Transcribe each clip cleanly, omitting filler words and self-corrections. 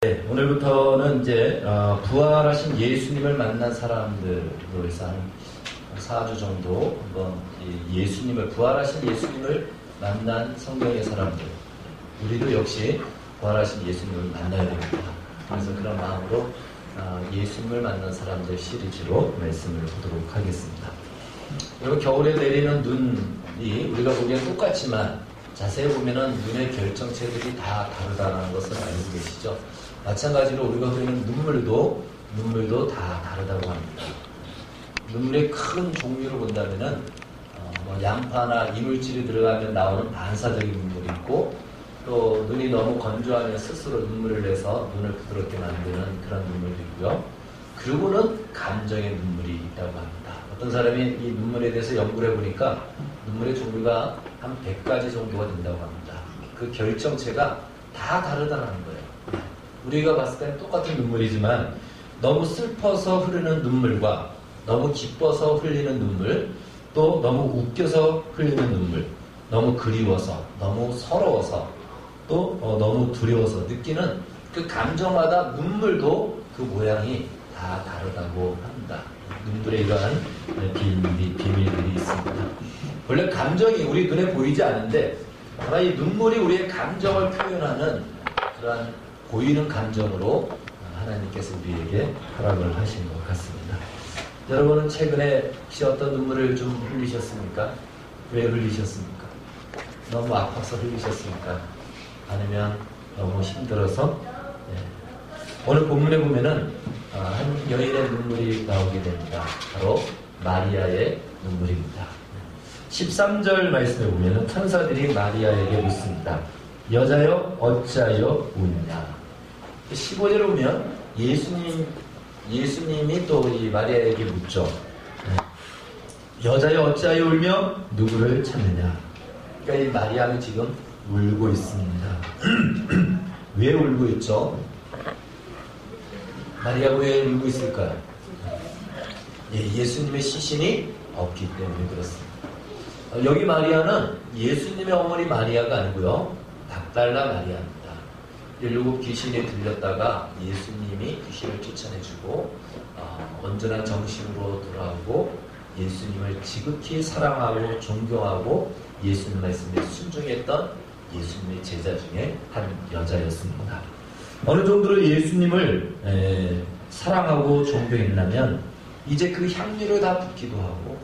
네, 오늘부터는 이제 부활하신 예수님을 만난 사람들로 해서 한 4주 정도 한번 부활하신 예수님을 만난 성경의 사람들, 우리도 역시 부활하신 예수님을 만나야 됩니다. 그래서 그런 마음으로 예수님을 만난 사람들 시리즈로 말씀을 보도록 하겠습니다. 그리고 겨울에 내리는 눈이 우리가 보기엔 똑같지만 자세히 보면은 눈의 결정체들이 다 다르다는 것을 알고 계시죠? 마찬가지로 우리가 보이는 눈물도 다 다르다고 합니다. 눈물의 큰 종류를 본다면은 양파나 이물질이 들어가면 나오는 반사적인 눈물이 있고, 또 눈이 너무 건조하면 스스로 눈물을 내서 눈을 부드럽게 만드는 그런 눈물도 있고요. 그리고는 감정의 눈물이 있다고 합니다. 어떤 사람이 이 눈물에 대해서 연구를 해보니까 눈물의 종류가 한 100가지 정도가 된다고 합니다. 그 결정체가 다 다르다는 거예요. 우리가 봤을 때는 똑같은 눈물이지만 너무 슬퍼서 흐르는 눈물과 너무 기뻐서 흘리는 눈물, 또 너무 웃겨서 흘리는 눈물, 너무 그리워서, 너무 서러워서, 또 너무 두려워서 느끼는 그 감정마다 눈물도 그 모양이 다 다르다고 합니다. 눈물에 이러한 비밀들이 있습니다. 원래 감정이 우리 눈에 보이지 않는데 아마 이 눈물이 우리의 감정을 표현하는 그러한 보이는 감정으로 하나님께서 우리에게 허락을 하신 것 같습니다. 여러분은 최근에 혹시 어떤 눈물을 좀 흘리셨습니까? 왜 흘리셨습니까? 너무 아파서 흘리셨습니까? 아니면 너무 힘들어서? 네. 오늘 본문에 보면은 한 여인의 눈물이 나오게 됩니다. 바로 마리아의 눈물입니다. 13절 말씀에 보면은 천사들이 마리아에게 묻습니다. 여자여 어찌하여 우느냐? 15절에 보면 예수님이 또 이 마리아에게 묻죠. 여자여 어찌하여 울며 누구를 찾느냐? 그러니까 이 마리아는 지금 울고 있습니다. 왜 울고 있죠? 마리아가 왜 울고 있을까요? 예수님의 시신이 없기 때문에 그렇습니다. 여기 마리아는 예수님의 어머니 마리아가 아니고요, 박달라 마리아입니다. 7 귀신이 들렸다가 예수님이 귀신을 쫓아내주고 온전한 정신으로 돌아오고 예수님을 지극히 사랑하고 존경하고 예수님 말씀에 순종했던 예수님의 제자 중에 한 여자였습니다. 어느 정도로 예수님을 사랑하고 존경했냐면 이제 그 향유를 다 붓기도 하고,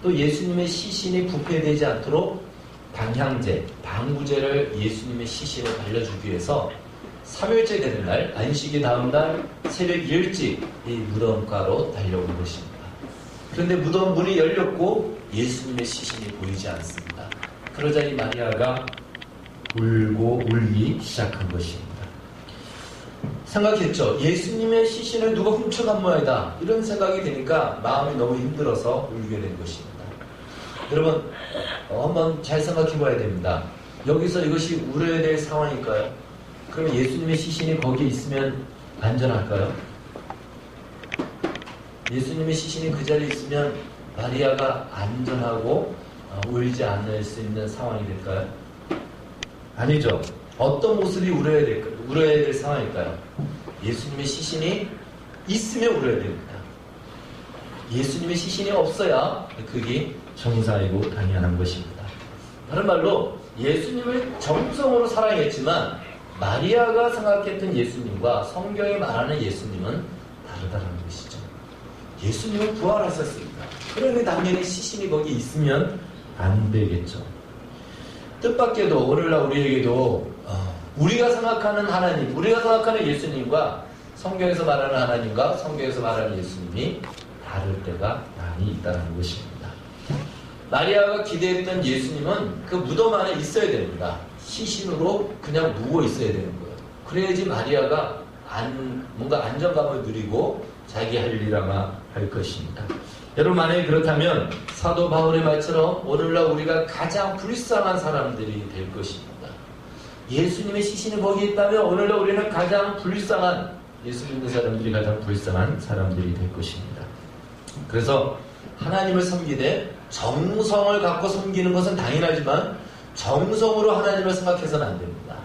또 예수님의 시신이 부패되지 않도록 방향제, 방부제를 예수님의 시신에 발려주기 위해서 3일째 되는 날, 안식이 다음 날 새벽 일찍 이 무덤가로 달려온 것입니다. 그런데 무덤 문이 열렸고 예수님의 시신이 보이지 않습니다. 그러자 이 마리아가 울기 시작한 것입니다. 생각했죠. 예수님의 시신을 누가 훔쳐간 모양이다. 이런 생각이 드니까 마음이 너무 힘들어서 울게 된 것입니다. 여러분, 한번 잘 생각해 봐야 됩니다. 여기서 이것이 울어야 될 상황일까요? 그럼 예수님의 시신이 거기에 있으면 안전할까요? 예수님의 시신이 그 자리에 있으면 마리아가 안전하고 울지 않을 수 있는 상황이 될까요? 아니죠. 어떤 모습이 울어야 될 상황일까요? 예수님의 시신이 있으면 울어야 됩니다. 예수님의 시신이 없어야 그게 정상이고 당연한 것입니다. 다른 말로 예수님을 정성으로 사랑했지만 마리아가 생각했던 예수님과 성경에 말하는 예수님은 다르다는 것이죠. 예수님은 부활하셨습니다. 그러니 당연히 시신이 거기 있으면 안 되겠죠. 뜻밖에도 오늘날 우리에게도 우리가 생각하는 하나님, 우리가 생각하는 예수님과 성경에서 말하는 하나님과 성경에서 말하는 예수님이 다를 때가 많이 있다는 것입니다. 마리아가 기대했던 예수님은 그 무덤 안에 있어야 됩니다. 시신으로 그냥 누워 있어야 되는 거예요. 그래야지 마리아가 뭔가 안정감을 누리고 자기 할 일 아마 할 것입니다. 여러분, 만약에 그렇다면 사도 바울의 말처럼 오늘날 우리가 가장 불쌍한 사람들이 될 것입니다. 예수님의 시신이 거기에 있다면 오늘날 우리는 가장 불쌍한, 예수 믿는 사람들이 가장 불쌍한 사람들이 될 것입니다. 그래서 하나님을 섬기되 정성을 갖고 섬기는 것은 당연하지만 정성으로 하나님을 생각해서는 안 됩니다.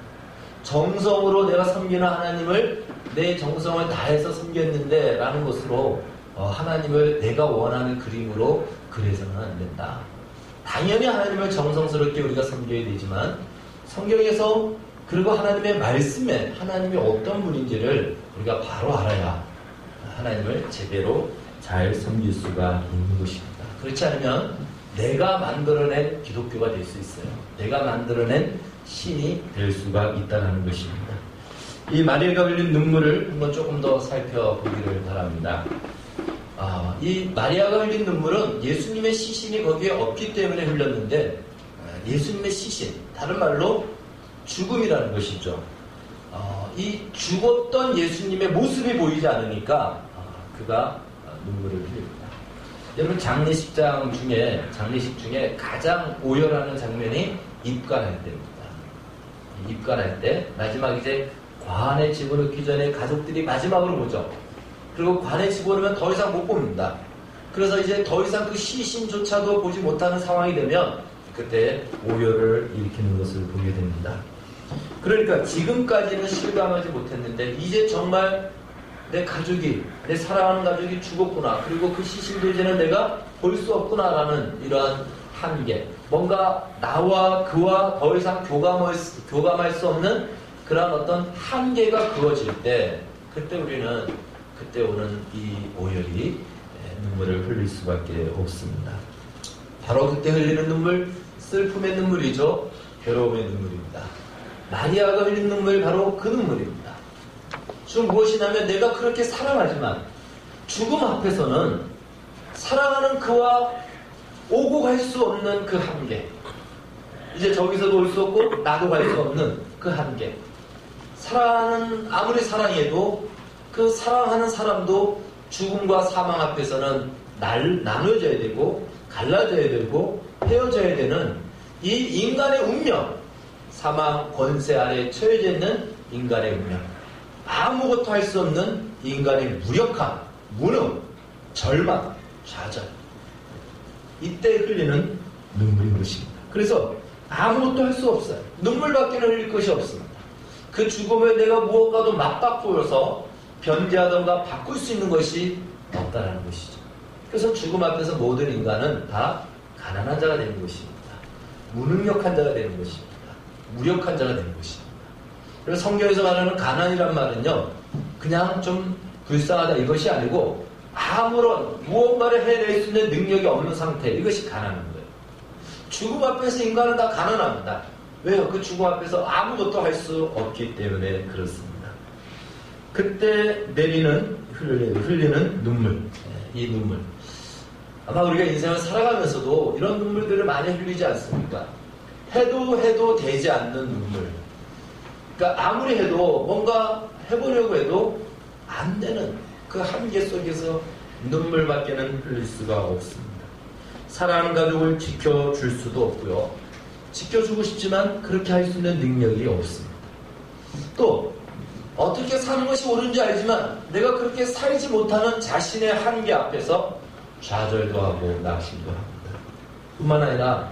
정성으로 내가 섬기는 하나님을 내 정성을 다해서 섬겼는데 라는 것으로 하나님을 내가 원하는 그림으로 그려서는 안 된다. 당연히 하나님을 정성스럽게 우리가 섬겨야 되지만 성경에서 그리고 하나님의 말씀에 하나님이 어떤 분인지를 우리가 바로 알아야 하나님을 제대로 잘 섬길 수가 있는 것입니다. 그렇지 않으면 내가 만들어낸 기독교가 될 수 있어요. 내가 만들어낸 신이 될 수가 있다는 것입니다. 이 마리아가 흘린 눈물을 한번 조금 더 살펴보기를 바랍니다. 이 마리아가 흘린 눈물은 예수님의 시신이 거기에 없기 때문에 흘렸는데 예수님의 시신, 다른 말로 죽음이라는 것이죠. 이 죽었던 예수님의 모습이 보이지 않으니까 그가 눈물을 흘립니다. 여러분 장례식 중에 가장 오열하는 장면이 입관할 때입니다. 입관할 때 마지막 이제 관에 집어넣기 전에 가족들이 마지막으로 보죠. 그리고 관에 집어넣으면 더 이상 못 봅니다. 그래서 이제 더 이상 그 시신조차도 보지 못하는 상황이 되면 그때 오열을 일으키는 것을 보게 됩니다. 그러니까 지금까지는 실감하지 못했는데 이제 정말 내 가족이, 내 사랑하는 가족이 죽었구나. 그리고 그 시신도 이제는 내가 볼 수 없구나라는 이러한 한계. 뭔가 나와 그와 더 이상 교감할 수 없는 그런 어떤 한계가 그어질 때 그때 오는 이 오열이 눈물을 흘릴 수밖에 없습니다. 바로 그때 흘리는 눈물, 슬픔의 눈물이죠. 괴로움의 눈물입니다. 마리아가 흘린 눈물 바로 그 눈물입니다. 즉 무엇이냐면 내가 그렇게 사랑하지만 죽음 앞에서는 사랑하는 그와 오고 갈 수 없는 그 한계, 이제 저기서도 올 수 없고 나도 갈 수 없는 그 한계. 아무리 사랑해도 그 사랑하는 사람도 죽음과 사망 앞에서는 나눠져야 되고 갈라져야 되고 헤어져야 되는 이 인간의 운명, 사망 권세 아래 처해져 있는 인간의 운명, 아무것도 할 수 없는 인간의 무력함, 무능, 절망, 좌절, 이때 흘리는 눈물인 것입니다. 그래서 아무것도 할 수 없어요. 눈물밖에 흘릴 것이 없습니다. 그 죽음을 내가 무엇과도 맞바꾸어서 변제하던가 바꿀 수 있는 것이 없다는 것이죠. 그래서 죽음 앞에서 모든 인간은 다 가난한 자가 되는 것입니다. 무능력한 자가 되는 것입니다. 무력한 자가 되는 것입니다. 그래서 성경에서 말하는 가난이란 말은요, 그냥 좀 불쌍하다 이것이 아니고 아무런 무언가를 해낼 수 있는 능력이 없는 상태, 이것이 가난한 거예요. 죽음 앞에서 인간은 다 가난합니다. 왜요? 그 죽음 앞에서 아무것도 할 수 없기 때문에 그렇습니다. 그때 흘리는 눈물, 이 눈물. 아마 우리가 인생을 살아가면서도 이런 눈물들을 많이 흘리지 않습니까? 해도 되지 않는 눈물. 그러니까 아무리 해도 뭔가 해보려고 해도 안 되는 그 한계 속에서 눈물밖에는 흘릴 수가 없습니다. 사랑하는 가족을 지켜줄 수도 없고요. 지켜주고 싶지만 그렇게 할 수 있는 능력이 없습니다. 또 어떻게 사는 것이 옳은지 알지만 내가 그렇게 살지 못하는 자신의 한계 앞에서 좌절도 하고 낙심도 합니다. 뿐만 아니라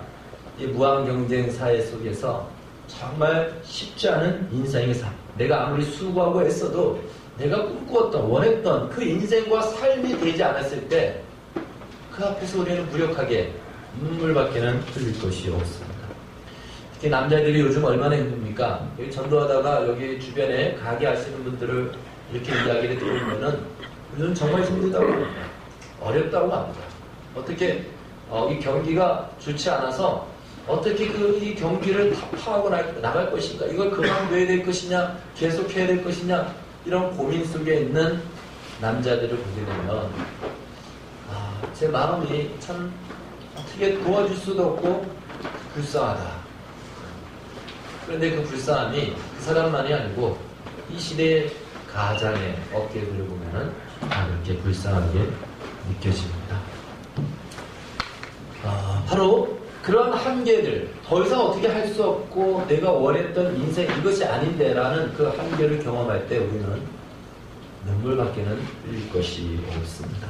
이 무한경쟁 사회 속에서 정말 쉽지 않은 인생의 삶, 내가 아무리 수고하고 애써도 내가 꿈꾸었던, 원했던 그 인생과 삶이 되지 않았을 때 그 앞에서 우리는 무력하게 눈물밖에는 흘릴 것이 없습니다. 특히 남자들이 요즘 얼마나 힘듭니까? 여기 전도하다가 여기 주변에 가게 하시는 분들을 이렇게 이야기를 들으면은 요즘 정말 힘들다고 합니다. 어렵다고 합니다. 어떻게 이 경기가 좋지 않아서 어떻게 이 경기를 타파하고 나갈 것인가, 이걸 그만둬야 될 것이냐, 계속해야 될 것이냐, 이런 고민 속에 있는 남자들을 보게 되면 제 마음이 참 어떻게 도와줄 수도 없고 불쌍하다. 그런데 그 불쌍함이 그 사람만이 아니고 이 시대의 가장의 어깨에 들어보면 그렇게 불쌍하게 느껴집니다. 바로 그런 한계들, 더 이상 어떻게 할 수 없고 내가 원했던 인생 이것이 아닌데 라는 그 한계를 경험할 때 우리는 눈물밖에는 흘릴 것이 없습니다.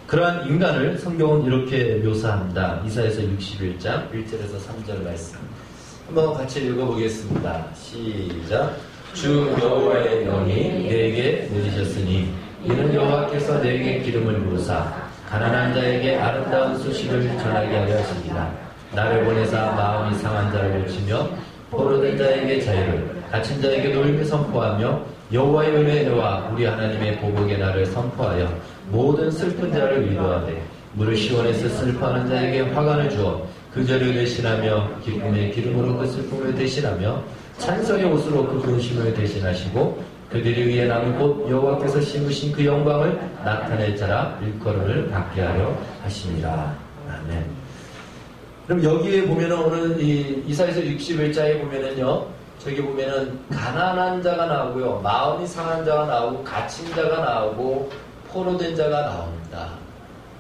그러한 인간을 성경은 이렇게 묘사합니다. 이사야서 61장 1절에서 3절 말씀. 한번 같이 읽어보겠습니다. 시작. 주 여호와의 영이 내게 내리셨으니 이는 여호와께서 내게 기름을 부으사 가난한 자에게 아름다운 소식을 전하게 하려 하십니다. 나를 보내사 마음이 상한 자를 고치며 포로된 자에게 자유를, 갇힌 자에게 노임을 선포하며 여호와의 은혜와 우리 하나님의 보복의 날을 선포하여 모든 슬픈 자를 위로하되 물을 시원해서 슬퍼하는 자에게 화관을 주어 그 죄를 대신하며 기쁨의 기름으로 그 슬픔을 대신하며 찬성의 옷으로 그 분심을 대신하시고 그들이 위에 남은 곧 여호와께서 심으신 그 영광을 나타낼 자라 일컬음을 받게 하려 하십니다. 아멘. 그럼 여기에 보면은 오늘 이 이사야서 61장에 보면은요, 저기 보면은 가난한 자가 나오고요, 마음이 상한 자가 나오고 갇힌 자가 나오고 포로된 자가 나옵니다.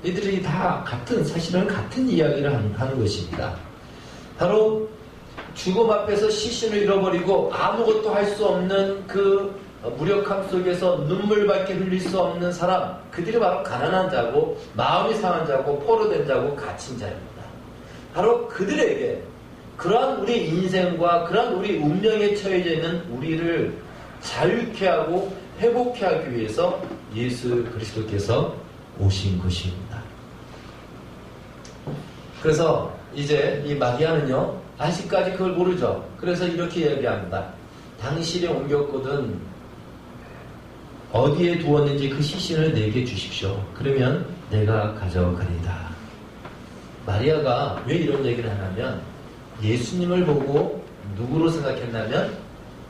이들이 다 사실은 같은 이야기를 하는 것입니다. 바로 죽음 앞에서 시신을 잃어버리고 아무것도 할 수 없는 그 무력함 속에서 눈물밖에 흘릴 수 없는 사람, 그들이 바로 가난한 자고 마음이 상한 자고 포로된 자고 갇힌 자입니다. 바로 그들에게 그러한 우리 인생과 그러한 우리 운명에 처해져 있는 우리를 자유케 하고 회복케 하기 위해서 예수 그리스도께서 오신 것입니다. 그래서 이제 이 마리아는요, 아직까지 그걸 모르죠. 그래서 이렇게 얘기합니다. 당신이 옮겼거든 어디에 두었는지 그 시신을 내게 주십시오. 그러면 내가 가져가리다. 마리아가 왜 이런 얘기를 하냐면 예수님을 보고 누구로 생각했냐면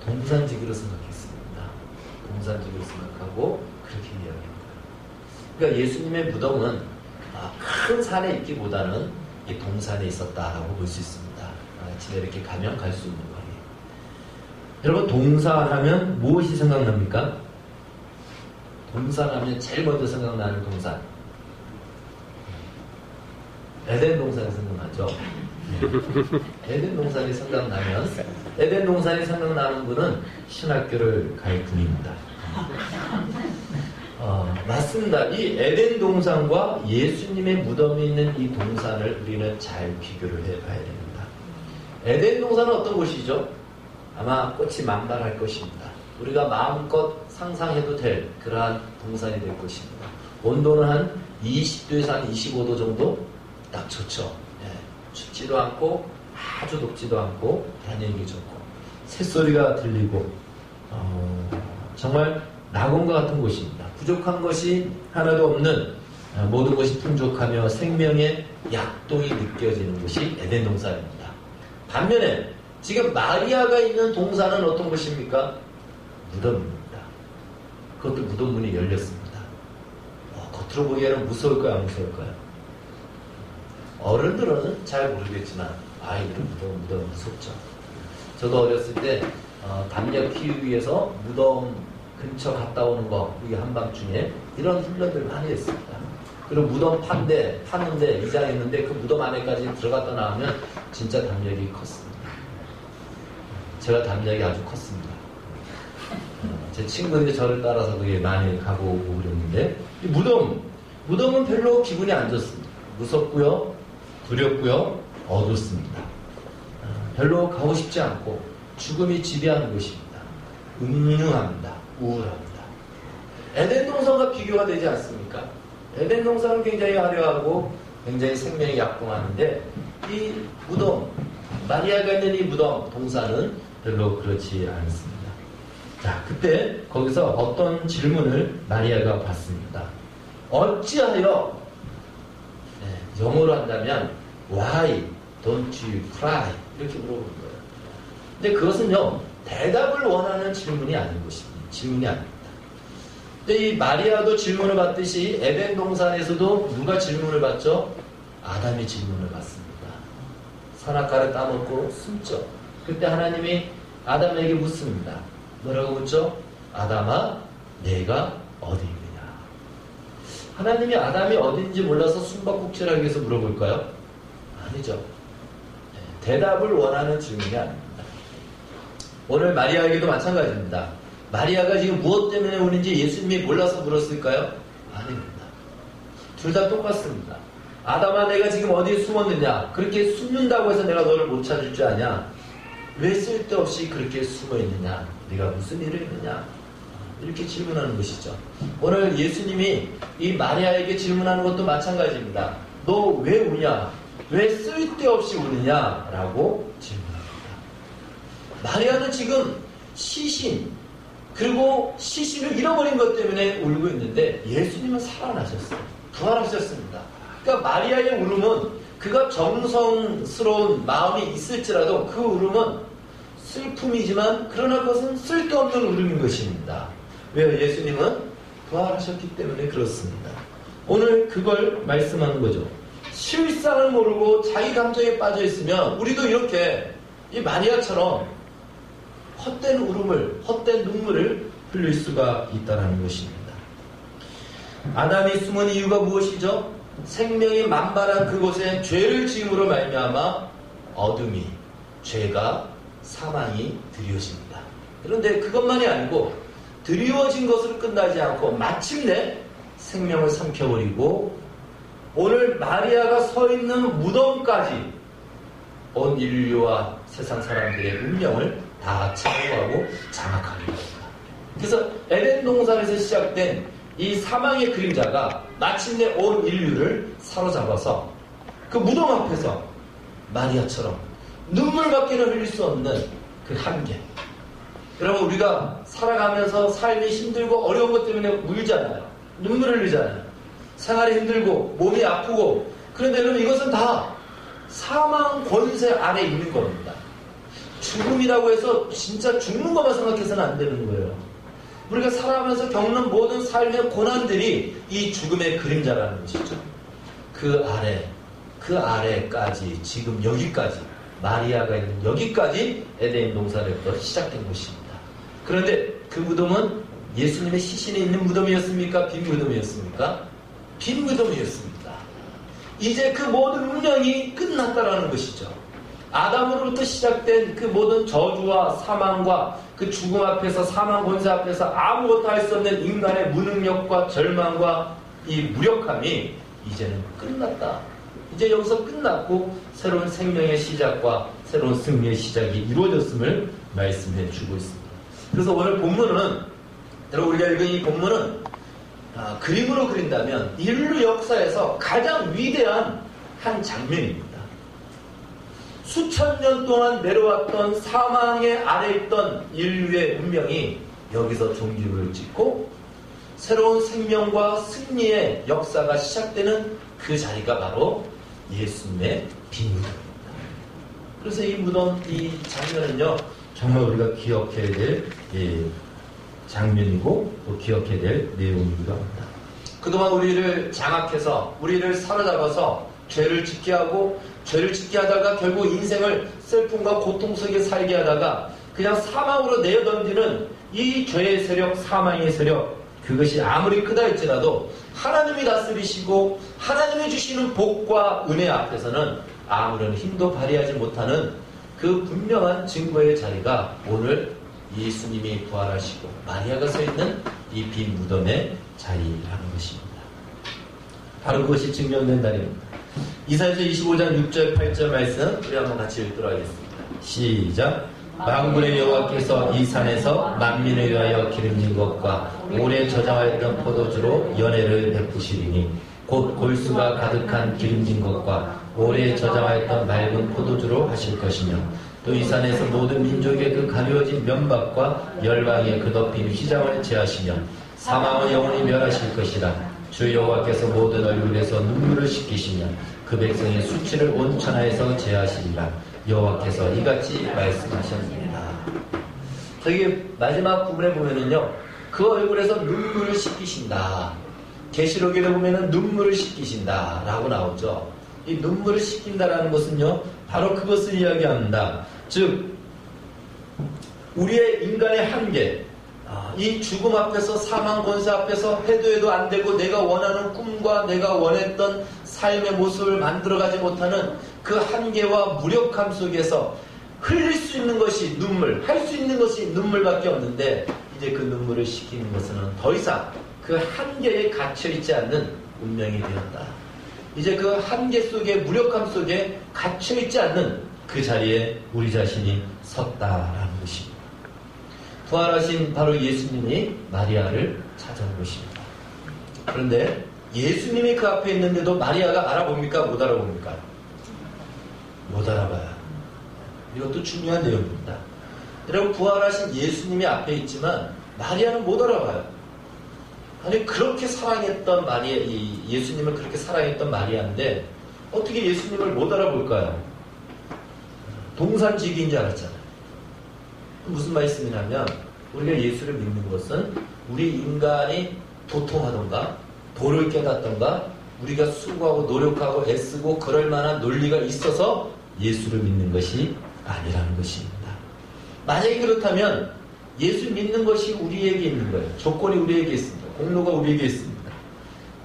동산지기로 생각했습니다. 동산지기로 생각하고 그렇게 이야기합니다. 그러니까 예수님의 무덤은 큰 산에 있기보다는 이 동산에 있었다라고 볼 수 있습니다. 집에 이렇게 가면 갈 수 있는 거예요. 여러분, 동산하면 무엇이 생각납니까? 동산하면 제일 먼저 생각나는 동산, 에덴 동산이 생각나죠. 에덴 동산이 생각나면 에덴 동산이 생각나는 분은 신학교를 갈 분입니다. 맞습니다. 이 에덴 동산과 예수님의 무덤이 있는 이 동산을 우리는 잘 비교를 해봐야 됩니다. 에덴 동산은 어떤 곳이죠? 아마 꽃이 만발할 것입니다. 우리가 마음껏 상상해도 될 그러한 동산이 될 것입니다. 온도는 한 20도에서 한 25도 정도 딱 좋죠. 예, 춥지도 않고 아주 덥지도 않고 다니기 좋고 새소리가 들리고 정말 낙원과 같은 곳입니다. 부족한 것이 하나도 없는 모든 것이 풍족하며 생명의 약동이 느껴지는 곳이 에덴 동산입니다. 반면에 지금 마리아가 있는 동산은 어떤 곳입니까? 무덤입니다. 그것도 무덤 문이 열렸습니다. 겉으로 보기에는 무서울까요? 안 무서울까요? 어른들은 잘 모르겠지만 아이들은 무덤 무섭죠. 저도 어렸을 때 담력 키우기 위해서 무덤 근처 갔다 오는 거, 이게 한밤중에 이런 훈련들 많이 했습니다. 그리고 무덤 파는데 이장했는데 그 무덤 안에까지 들어갔다 나오면 진짜 담력이 컸습니다. 제가 담력이 아주 컸습니다. 제 친구들이 저를 따라서 그게 많이 가고 오고 그랬는데 이 무덤은 별로 기분이 안 좋습니다. 무섭고요, 두렵고요, 어둡습니다. 별로 가고 싶지 않고 죽음이 지배하는 곳입니다. 음흉합니다. 우울합니다. 에덴 동산과 비교가 되지 않습니까? 에덴 동산은 굉장히 화려하고 굉장히 생명이 약동하는데 이 무덤, 마리아가 있는 이 무덤 동산은 별로 그렇지 않습니다. 자, 그때 거기서 어떤 질문을 마리아가 받습니다. 어찌하여, 영어로 한다면 Why don't you cry? 이렇게 물어보는 거예요. 근데 그것은요, 대답을 원하는 질문이 아닌 것입니다. 질문이 아닙니다. 근데 이 마리아도 질문을 받듯이 에덴 동산에서도 누가 질문을 받죠? 아담이 질문을 받습니다. 선악과를 따먹고 숨죠. 그때 하나님이 아담에게 묻습니다. 뭐라고 묻죠? 아담아, 내가 어디 있느냐? 하나님이 아담이 어딘지 몰라서 숨바꼭질하기 위해서 물어볼까요? 아니죠. 대답을 원하는 질문이 아닙니다. 오늘 마리아에게도 마찬가지입니다. 마리아가 지금 무엇 때문에 오는지 예수님이 몰라서 물었을까요? 아닙니다. 둘 다 똑같습니다. 아담아, 내가 지금 어디에 숨었느냐? 그렇게 숨는다고 해서 내가 너를 못 찾을 줄 아냐? 왜 쓸데없이 그렇게 숨어 있느냐? 네가 무슨 일을 했느냐? 이렇게 질문하는 것이죠. 오늘 예수님이 이 마리아에게 질문하는 것도 마찬가지입니다. 너 왜 우냐? 왜 쓸데없이 우느냐? 라고 질문합니다. 마리아는 지금 시신, 그리고 시신을 잃어버린 것 때문에 울고 있는데 예수님은 살아나셨어요. 부활하셨습니다. 그러니까 마리아의 울음은 그가 정성스러운 마음이 있을지라도 그 울음은 슬픔이지만 그러나 그것은 쓸데없는 울음인 것입니다. 왜요? 예수님은 부활하셨기 때문에 그렇습니다. 오늘 그걸 말씀하는 거죠. 실상을 모르고 자기 감정에 빠져 있으면 우리도 이렇게 이 마리아처럼 헛된 울음을, 헛된 눈물을 흘릴 수가 있다는 것입니다. 아담이 숨은 이유가 무엇이죠? 생명이 만발한 그곳에 죄를 지음으로 말미암아 어둠이, 죄가, 사망이 드리워집니다. 그런데 그것만이 아니고 드리워진 것으로 끝나지 않고 마침내 생명을 삼켜버리고 오늘 마리아가 서 있는 무덤까지 온 인류와 세상 사람들의 운명을 다 참고하고 장악하게 됩니다. 그래서 에덴 동산에서 시작된 이 사망의 그림자가 마침내 온 인류를 사로잡아서 그 무덤 앞에서 마리아처럼 눈물밖에는 흘릴 수 없는 그 한계. 여러분, 우리가 살아가면서 삶이 힘들고 어려운 것 때문에 울잖아요. 눈물을 흘리잖아요. 생활이 힘들고 몸이 아프고. 그런데 여러분, 이것은 다 사망 권세 아래 있는 겁니다. 죽음이라고 해서 진짜 죽는 것만 생각해서는 안 되는 거예요. 우리가 살아가면서 겪는 모든 삶의 고난들이 이 죽음의 그림자라는 것이죠. 그 아래까지, 지금 여기까지, 마리아가 있는 여기까지 에덴 동산에부터 시작된 것입니다. 그런데 그 무덤은 예수님의 시신이 있는 무덤이었습니까? 빈 무덤이었습니까? 빈 무덤이었습니다. 이제 그 모든 운명이 끝났다라는 것이죠. 아담으로부터 시작된 그 모든 저주와 사망과 그 죽음 앞에서, 사망 권세 앞에서 아무것도 할 수 없는 인간의 무능력과 절망과 이 무력함이 이제는 끝났다. 이제 여기서 끝났고 새로운 생명의 시작과 새로운 승리의 시작이 이루어졌음을 말씀해 주고 있습니다. 그래서 오늘 본문은, 여러분, 우리가 읽은 이 본문은 그림으로 그린다면 인류 역사에서 가장 위대한 한 장면입니다. 수천 년 동안 내려왔던 사망의 아래 있던 인류의 운명이 여기서 종기부를 찍고 새로운 생명과 승리의 역사가 시작되는 그 자리가 바로 예수님의 빈 무덤입니다. 그래서 이 무덤, 이 장면은요, 정말 우리가 기억해야 될 장면이고 또 기억해야 될 내용이기도 합니다. 그동안 우리를 장악해서 우리를 사로잡아서 죄를 짓게 하고 죄를 짓게 하다가 결국 인생을 슬픔과 고통 속에 살게 하다가 그냥 사망으로 내어던지는 이 죄의 세력, 사망의 세력, 그것이 아무리 크다 할지라도 하나님이 다스리시고 하나님이 주시는 복과 은혜 앞에서는 아무런 힘도 발휘하지 못하는 그 분명한 증거의 자리가 오늘 예수님이 부활하시고 마리아가 서 있는 이 빈 무덤의 자리라는 것입니다. 바로 그것이 증명된 날입니다. 이사야서 25장 6절 8절 말씀 우리 한번 같이 읽도록 하겠습니다. 시작. 만군의 여호와께서 이 산에서 만민을 위하여 기름진 것과 오래 저장하였던 포도주로 연회를 베푸시리니 곧 골수가 가득한 기름진 것과 오래 저장하였던 맑은 포도주로 하실 것이며 또 이 산에서 모든 민족의 그 가려진 면박과 열방의 그 덮인 휘장을 제하시며 사망은 영원히 멸하실 것이라. 주 여호와께서 모든 얼굴에서 눈물을 씻기시며 그 백성의 수치를 온 천하에서 제하시리라. 여호와께서 이같이 말씀하셨습니다. 저기 마지막 부분에 보면은요, 그 얼굴에서 눈물을 씻기신다. 계시록에 보면은 눈물을 씻기신다 라고 나오죠. 이 눈물을 씻긴다라는 것은요, 바로 그것을 이야기합니다. 즉 우리의 인간의 한계, 이 죽음 앞에서, 사망 권세 앞에서 해도 안 되고 내가 원하는 꿈과 내가 원했던 삶의 모습을 만들어가지 못하는 그 한계와 무력함 속에서 흘릴 수 있는 것이 눈물, 할 수 있는 것이 눈물밖에 없는데 이제 그 눈물을 씻기는 것은 더 이상 그 한계에 갇혀있지 않는 운명이 되었다. 이제 그 한계 속에, 무력함 속에 갇혀있지 않는 그 자리에 우리 자신이 섰다라는 것입니다. 부활하신 바로 예수님이 마리아를 찾아온 것입니다. 그런데 예수님이 그 앞에 있는데도 마리아가 알아봅니까? 못 알아봅니까? 못 알아봐요. 이것도 중요한 내용입니다. 여러분, 부활하신 예수님이 앞에 있지만 마리아는 못 알아봐요. 아니, 그렇게 사랑했던 마리아, 예수님을 그렇게 사랑했던 마리아인데 어떻게 예수님을 못 알아볼까요? 동산지기인 줄 알았잖아요. 무슨 말씀이냐면 우리가 예수를 믿는 것은 우리 인간이 도통하던가 도를 깨닫던가 우리가 수고하고 노력하고 애쓰고 그럴 만한 논리가 있어서 예수를 믿는 것이 아니라는 것입니다. 만약에 그렇다면 예수 믿는 것이 우리에게 있는 거예요. 조건이 우리에게 있습니다. 공로가 우리에게 있습니다.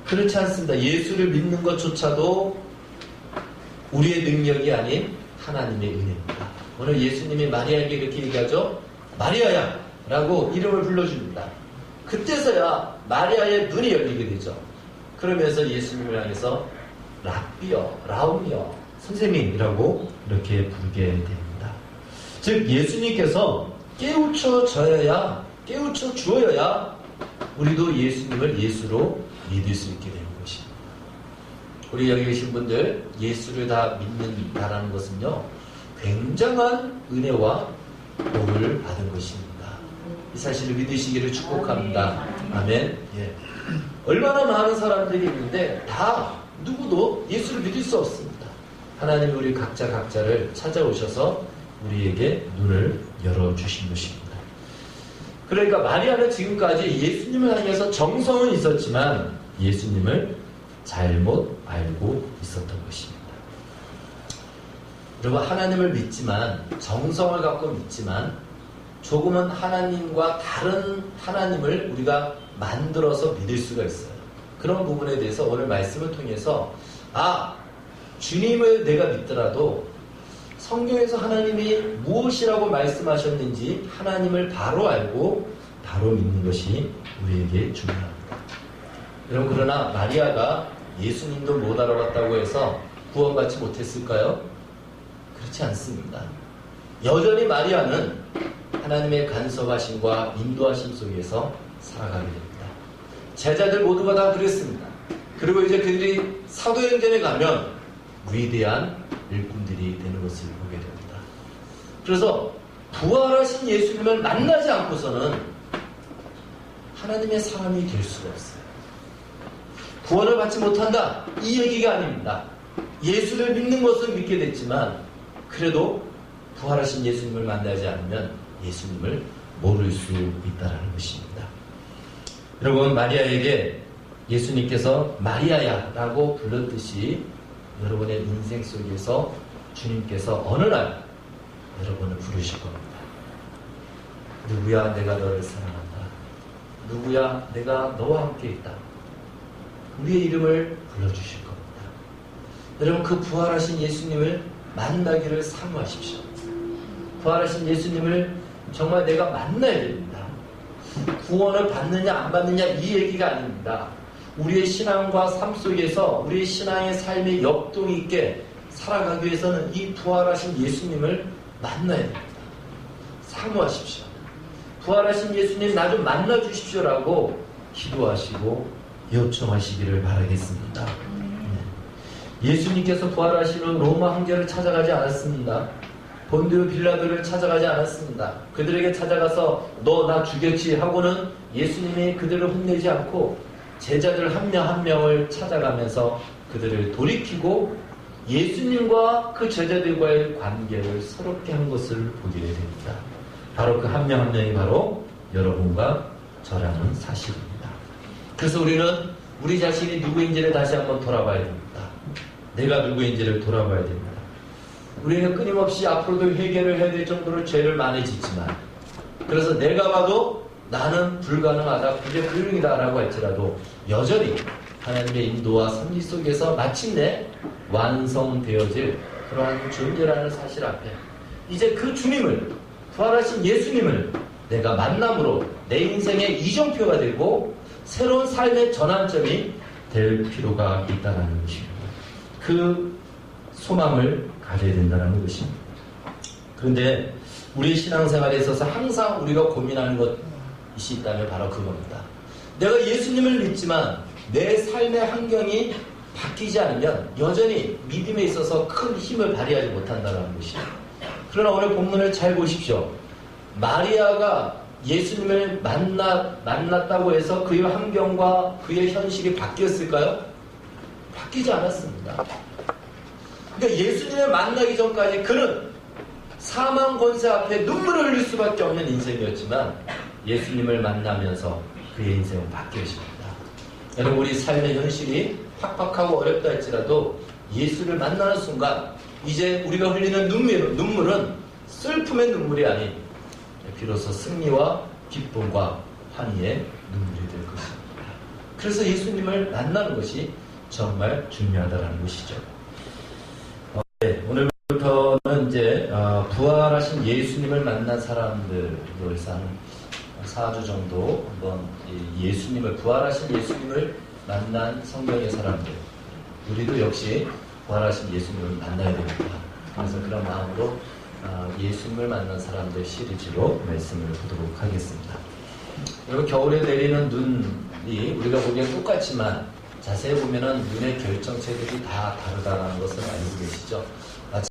그렇지 않습니다. 예수를 믿는 것조차도 우리의 능력이 아닌 하나님의 은혜입니다. 오늘 예수님이 마리아에게 이렇게 얘기하죠. 마리아야! 라고 이름을 불러줍니다. 그때서야 마리아의 눈이 열리게 되죠. 그러면서 예수님을 향해서 랍비여, 라움이여, 선생님이라고 이렇게 부르게 됩니다. 즉 예수님께서 깨우쳐 주어야 우리도 예수님을 예수로 믿을 수 있게 되는 것입니다. 우리 여기 계신 분들 예수를 다 믿는다라는 것은요 굉장한 은혜와 복을 받은 것입니다. 이 사실을 믿으시기를 축복합니다. 아멘. 예. 얼마나 많은 사람들이 있는데 다 누구도 예수를 믿을 수 없습니다. 하나님이 우리 각자를 찾아오셔서 우리에게 눈을 열어주신 것입니다. 그러니까 마리아는 지금까지 예수님을 향해서 정성은 있었지만 예수님을 잘못 알고 있었던 것입니다. 여러분, 하나님을 믿지만 정성을 갖고 믿지만 조금은 하나님과 다른 하나님을 우리가 만들어서 믿을 수가 있어요. 그런 부분에 대해서 오늘 말씀을 통해서 주님을 내가 믿더라도 성경에서 하나님이 무엇이라고 말씀하셨는지 하나님을 바로 알고 바로 믿는 것이 우리에게 중요합니다. 여러분, 그러나 마리아가 예수님도 못 알아봤다고 해서 구원받지 못했을까요? 그렇지 않습니다. 여전히 마리아는 하나님의 간섭하심과 인도하심 속에서 살아가게 됩니다. 제자들 모두가 다 그랬습니다. 그리고 이제 그들이 사도행전에 가면 위대한 일꾼들이 되는 것을 보게 됩니다. 그래서 부활하신 예수님을 만나지 않고서는 하나님의 사람이 될 수가 없어요. 구원을 받지 못한다, 이 얘기가 아닙니다. 예수를 믿는 것은 믿게 됐지만 그래도 부활하신 예수님을 만나지 않으면 예수님을 모를 수 있다는 것입니다. 여러분, 마리아에게 예수님께서 마리아야 라고 불렀듯이 여러분의 인생 속에서 주님께서 어느 날 여러분을 부르실 겁니다. 누구야, 내가 너를 사랑한다. 누구야, 내가 너와 함께 있다. 우리의 이름을 불러주실 겁니다. 여러분, 그 부활하신 예수님을 만나기를 사모하십시오. 부활하신 예수님을 정말 내가 만나야 됩니다. 구원을 받느냐 안 받느냐 이 얘기가 아닙니다. 우리의 신앙과 삶 속에서 우리의 신앙의 삶이 역동이 있게 살아가기 위해서는 이 부활하신 예수님을 만나야 됩니다. 사모하십시오. 부활하신 예수님 나 좀 만나 주십시오라고 기도하시고 요청하시기를 바라겠습니다. 예수님께서 부활하신 후 로마 황제를 찾아가지 않았습니다. 본디오 빌라도를 찾아가지 않았습니다. 그들에게 찾아가서 너 나 죽였지 하고는 예수님이 그들을 혼내지 않고 제자들 한 명 한 명을 찾아가면서 그들을 돌이키고 예수님과 그 제자들과의 관계를 새롭게 한 것을 보게 됩니다. 바로 그 한 명 한 명이 바로 여러분과 저라는 사실입니다. 그래서 우리는 우리 자신이 누구인지를 다시 한번 돌아봐야 됩니다. 내가 누구인지를 돌아봐야 됩니다. 우리는 끊임없이 앞으로도 회개를 해야 될 정도로 죄를 많이 짓지만 그래서 내가 봐도 나는 불가능하다, 불가능이다 라고 할지라도 여전히 하나님의 인도와 섭리 속에서 마침내 완성되어질 그러한 존재라는 사실 앞에 이제 그 주님을, 부활하신 예수님을 내가 만남으로 내 인생의 이정표가 되고 새로운 삶의 전환점이 될 필요가 있다는 것입니다. 그 소망을 가져야 된다는 것입니다. 그런데 우리 신앙생활에 있어서 항상 우리가 고민하는 것이 있다면 바로 그겁니다. 내가 예수님을 믿지만 내 삶의 환경이 바뀌지 않으면 여전히 믿음에 있어서 큰 힘을 발휘하지 못한다는 것이에요. 그러나 오늘 본문을 잘 보십시오. 마리아가 예수님을 만났다고 해서 그의 환경과 그의 현실이 바뀌었을까요? 바뀌지 않았습니다. 그러니까 예수님을 만나기 전까지 그는 사망 권세 앞에 눈물을 흘릴 수밖에 없는 인생이었지만 예수님을 만나면서 그의 인생은 바뀌어집니다. 여러분, 우리 삶의 현실이 팍팍하고 어렵다 할지라도 예수를 만나는 순간 이제 우리가 흘리는 눈물은 슬픔의 눈물이 아닌 비로소 승리와 기쁨과 환희의 눈물이 될 것입니다. 그래서 예수님을 만나는 것이 정말 중요하다는 것이죠. 네, 오늘부터는 이제 부활하신 예수님을 만난 사람들로 해서 한 4주 정도 한번 부활하신 예수님을 만난 성경의 사람들, 우리도 역시 부활하신 예수님을 만나야 됩니다. 그래서 그런 마음으로 예수님을 만난 사람들 시리즈로 말씀을 보도록 하겠습니다. 여러분, 겨울에 내리는 눈이 우리가 보기엔 똑같지만 자세히 보면은 눈의 결정체들이 다 다르다는 것을 알고 계시죠?